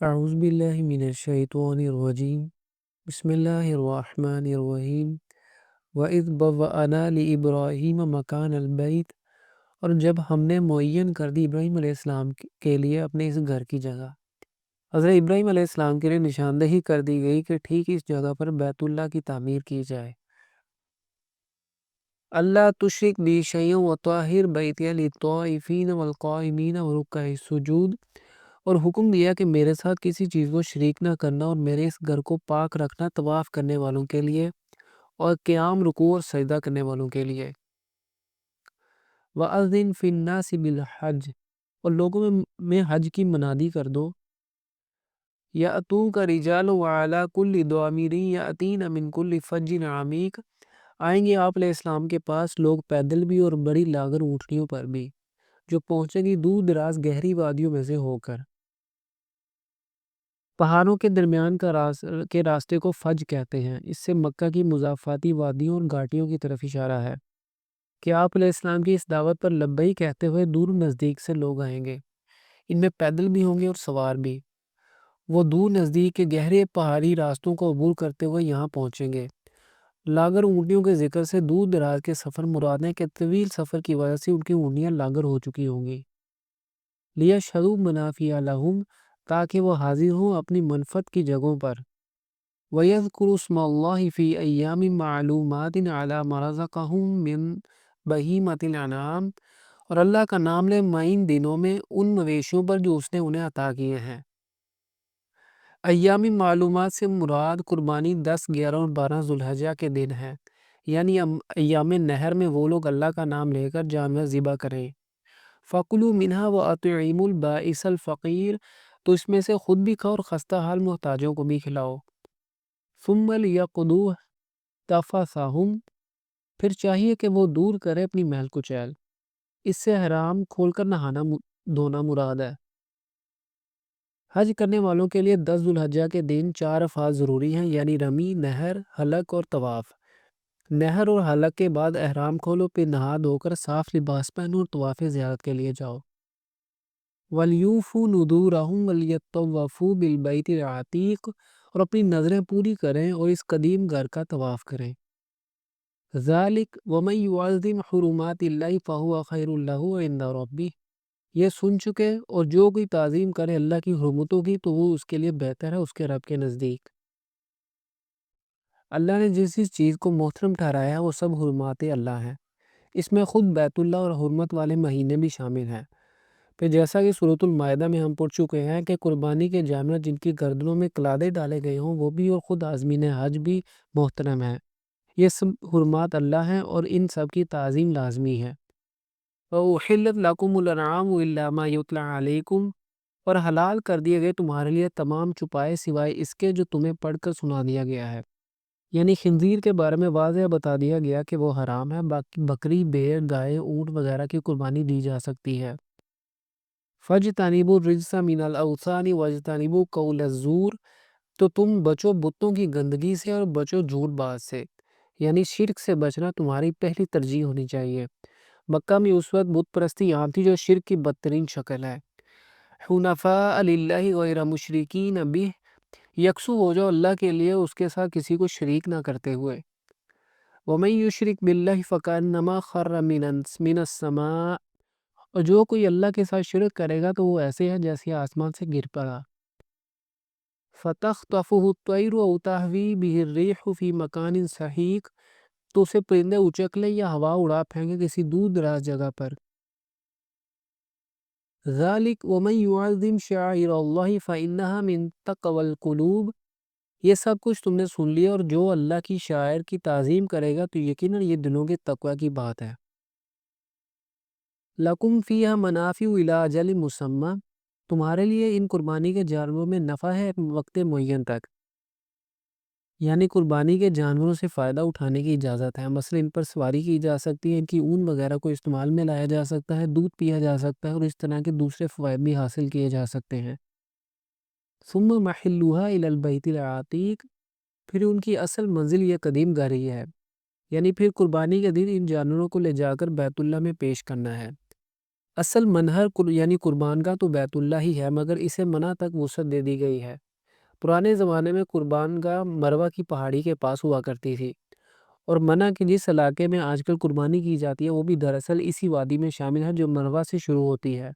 اعوذ باللہ من الشیطان الرجیم بسم اللہ الرحمن الرحیم وَإِذْ بَوَّأْنَا لِإِبْرَاهِيمَ مَكَانَ الْبَيْتِ، اور جب ہم نے معین کر دی ابراہیم علیہ السلام کے لیے اپنے اس گھر کی جگہ، حضرت ابراہیم علیہ السلام کے لیے نشاندہی کر دی گئی کہ ٹھیک اس جگہ پر بیت اللہ کی تعمیر کی جائے۔ اللہ تشرک بی شیئا وطاہر بیتی للطائفین والقائمین ورکع السجود، اور حکم دیا کہ میرے ساتھ کسی چیز کو شریک نہ کرنا اور میرے اس گھر کو پاک رکھنا طواف کرنے والوں کے لیے اور قیام، رکوع اور سجدہ کرنے والوں کے لیے۔ وَأَذِّن فِي النَّاسِ بِالْحَجِّ، اور لوگوں میں حج کی منادی کر دو۔ یَأْتُوکَ رِجَالٌ وَعَلَىٰ كُلِّ ضَامِرٍ یَأْتِینَ مِنْ كُلِّ فَجٍّ عَمِیقٍ، آئیں گے آپ علیہ السلام کے پاس لوگ پیدل بھی اور بڑی لاغر اونٹنیوں پر بھی، جو پہنچیں گی دور دراز گہری وادیوں میں سے ہو کر۔ پہاڑوں کے درمیان کے راستے کو فج کہتے ہیں۔ اس سے مکہ کی مضافاتی وادیوں اور گھاٹیوں کی طرف اشارہ ہے کہ آپ علیہ السلام کی اس دعوت پر لبیک کہتے ہوئے دور نزدیک سے لوگ آئیں گے۔ ان میں پیدل بھی ہوں گے اور سوار بھی۔ وہ دور نزدیک کے گہرے پہاڑی راستوں کو عبور کرتے ہوئے یہاں پہنچیں گے۔ لاغر اونٹنیوں کے ذکر سے دور دراز کے سفر مراد ہے کہ طویل سفر کی وجہ سے ان کی اونٹنیاں لاغر ہو چکی ہوں گی۔ لیشہدوا منافع لہم، تاکہ وہ حاضر ہوں اپنی منفعت کی جگہوں پر۔ وَيَذْكُرُوا اسْمَ اللَّهِ فِي أَيَّامٍ مَّعْلُومَاتٍ عَلَىٰ مَا رَزَقَهُم مِّن بَہِیمَةِ الْأَنْعَامِ، اور اللہ کا نام لے معین دنوں میں ان مویشیوں پر جو اس نے انہیں عطا کیے ہیں۔ ایام معلومات سے مراد قربانی 10، 11 اور 12 ذو الحجہ کے دن ہے، یعنی ایام نحر میں وہ لوگ اللہ کا نام لے کر جانور ذبح کریں۔ فَكُلُوا مِنْهَا وَأَطْعِمُوا الْبَائِسَ الْفَقِيرَ، تو اس میں سے خود بھی کھاؤ اور خستہ حال محتاجوں کو بھی کھلاؤ۔ ثُمَّ لِيَقْضُوا تَفَثَهُمْ، پھر چاہیے کہ وہ دور کرے اپنی میل کچیل۔ اس سے حرام کھول کر نہانا دھونا مراد ہے۔ حج کرنے والوں کے لیے 10 ذو الحجہ کے دن 4 افعال ضروری ہیں، یعنی رمی، نہر، حلق اور طواف۔ نہر اور حلق کے بعد احرام کھولو، پھر نہا دھو کر صاف لباس پہنو اور طواف زیارت کے لیے جاؤ۔ وَلْيُوفُوا نُذُورَهُمْ وَلْيَطَّوَّفُوا بِالْبَيْتِ الْعَتِیقِ، اور اپنی نظریں پوری کریں اور اس قدیم گھر کا طواف کریں۔ ذَلِکَ وَمَن یُعَظِّمْ حُرُمَاتِ اللَّهِ فَهُوَ خَیْرٌ لَهُ عِندَ رَبِّهِ، یہ سن چکے، اور جو کوئی تعظیم کرے اللہ کی حرمتوں کی تو وہ اس کے لیے بہتر ہے اس کے رب کے نزدیک۔ اللہ نے جس چیز کو محترم ٹھہرایا ہے وہ سب حرمات اللہ ہیں۔ اس میں خود بیت اللہ اور حرمت والے مہینے بھی شامل ہیں۔ پھر جیسا کہ سورۃ المائدہ میں ہم پڑھ چکے ہیں کہ قربانی کے جانور جن کی گردنوں میں قلادے ڈالے گئے ہوں وہ بھی، اور خود عازمین حج بھی محترم ہیں۔ یہ سب حرمات اللہ ہیں اور ان سب کی تعظیم لازمی ہے۔ وَأُحِلَّتْ لَكُمُ الْأَنْعَامُ إِلَّا مَا يُتْلَىٰ عَلَيْكُمْ، اور حلال کر دیے گئے تمہارے لیے تمام چپائے سوائے اس کے جو تمہیں پڑھ کر سنا دیا گیا ہے۔ یعنی خنزیر کے بارے میں واضح بتا دیا گیا کہ وہ حرام ہے، باقی بکری، بھیڑ، گائے، اونٹ وغیرہ کی قربانی دی جا سکتی ہے۔ فَاجْتَنِبُوا الرِّجْسَ مِنَ الْأَوْثَانِ وَاجْتَنِبُوا قَوْلَ الزُّورِ، تو تم بچو بتوں کی گندگی سے اور بچو جھوٹ باز سے، یعنی شرک سے بچنا تمہاری پہلی ترجیح ہونی چاہیے۔ مکہ میں اس وقت بت پرستی عام تھی جو شرک کی بدترین شکل ہے۔ حنفاء للہ غیر مشرکین بہ، یکسو ہو جاؤ اللہ کے لیے اس کے ساتھ کسی کو شریک نہ کرتے ہوئے۔ وَمَن یشرک بِاللَّهِ فَکَأَنَّمَا خَرَّ مِنَ السَّمَاءِ، اور جو کوئی اللہ کے ساتھ شرک کرے گا تو وہ ایسے ہے جیسے آسمان سے گر پڑا۔ فَتَخْطَفُهُ الطَّيْرُ أَوْ تَهْوِي بِهِ الرِّيحُ فِي مَكَانٍ سَحِیقٍ، تو اسے پرندے اچک لیں یا ہوا اڑا پھینکے کسی دور دراز جگہ پر۔ ذَلِکَ وَمَن یُعَظِّمْ شَعَائِرَ اللَّهِ فَإِنَّهَا مِن تَقْوَى الْقُلُوبِ، یہ سب کچھ تم نے سن لیا، اور جو اللہ کی شاعر کی تعظیم کرے گا تو یقیناً یہ دلوں کے تقوی کی بات ہے۔ لَکُمْ فِیہا مَنَافِعُ إِلیٰ أَجَلٍ مُّسَمًّى، تمہارے لیے ان قربانی کے جانوروں میں نفع ہے ایک وقت معین تک، یعنی قربانی کے جانوروں سے فائدہ اٹھانے کی اجازت ہے۔ مثلا ان پر سواری کی جا سکتی ہے، ان کی اون وغیرہ کو استعمال میں لایا جا سکتا ہے، دودھ پیا جا سکتا ہے، اور اس طرح کے دوسرے فوائد بھی حاصل کیے جا سکتے ہیں۔ ثم محلوها إلى البيت العتیق، پھر ان کی اصل منزل یہ قدیم گھر ہی ہے، یعنی پھر قربانی کے دن ان جانوروں کو لے جا کر بیت اللہ میں پیش کرنا ہے۔ اصل منہر یعنی قربان گاہ تو بیت اللہ ہی ہے، مگر اسے منع تک وسعت دے دی گئی ہے۔ پرانے زمانے میں قربان گاہ مروہ کی پہاڑی کے پاس ہوا کرتی تھی، اور منع کے جس علاقے میں آج کل قربانی کی جاتی ہے وہ بھی دراصل اسی وادی میں شامل ہے جو مروہ سے شروع ہوتی ہے۔